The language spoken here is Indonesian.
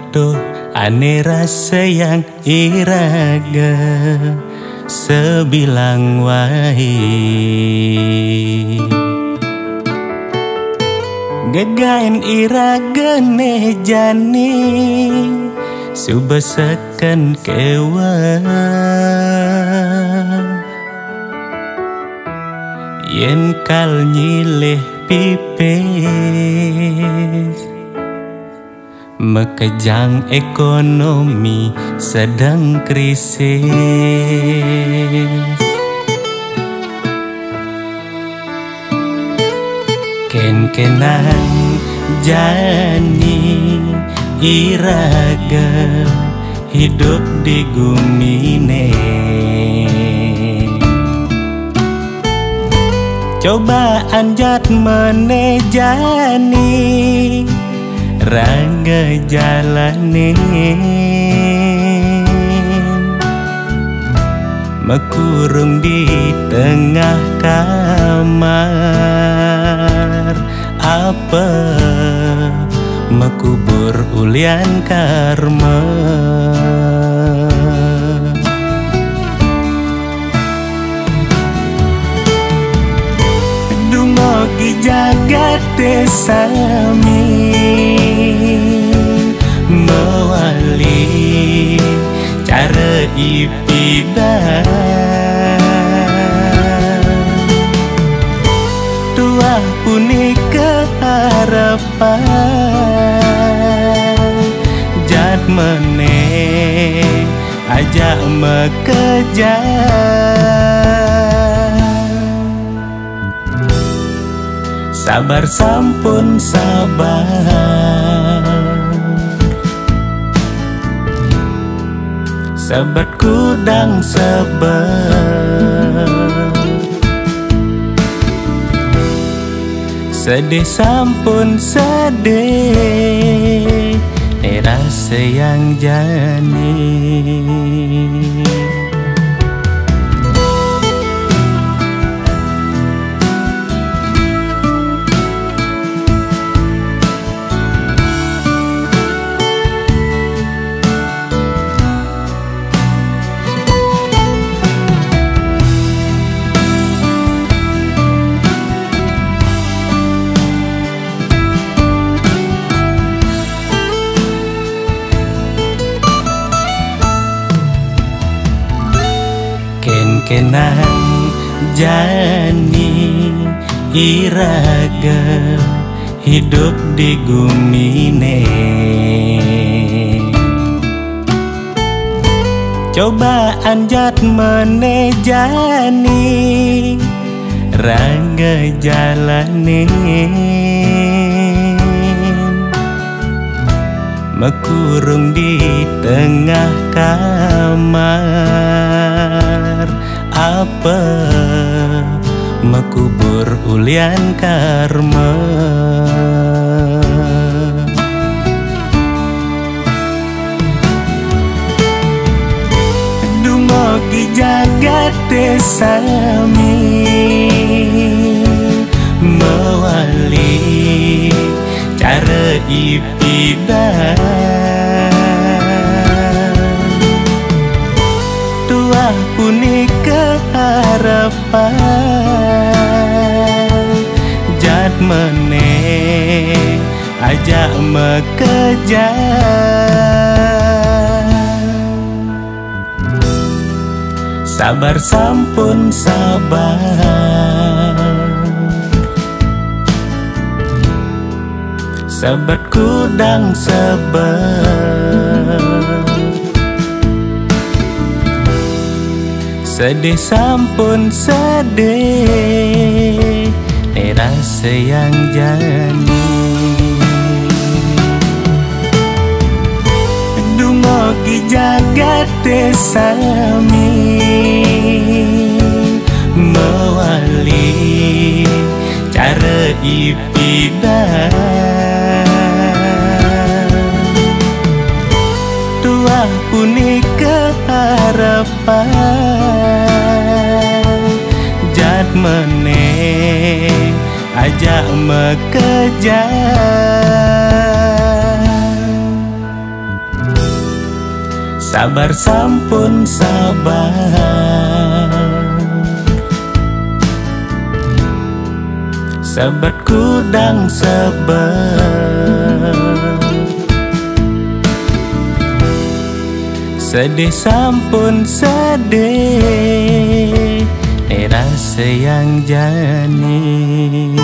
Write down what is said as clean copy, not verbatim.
aduh ane rasa yang iraga sebilang wae gagain iraga ne jani subasakan kewa yen kal nyileh pipes mekejang ekonomi sedang krisis ken-kenan jani iraga hidup di gumine coba anjat menejani raga jalane mekurung di tengah kamar apa mekubur ulian karma dungoki jagat sami mewali cara ipidah tuah punika harapan jad meneh ajak mekejar sabar sampun sabar sabat kudang sabar sedih sampun sedih rasa yang jani kenang jani iraga hidup di gumine coba anjat menejani raga jalane mekurung di tengah kamar apa mekubur ulian karma dungoki jagat sami mewali cara ipidah tuah punika harapan jad meneh ajak mekejar sabar sampun sabar sabat kudang sabar sedih sampun sedih rasa yang jani dungoki jagat sami mewali cara ipidah tuah punika harapan jad meneh ajak mekejar Sabar sampun sabar, sebet kudang sebet, sedih sampun sedih, rasa yang jani.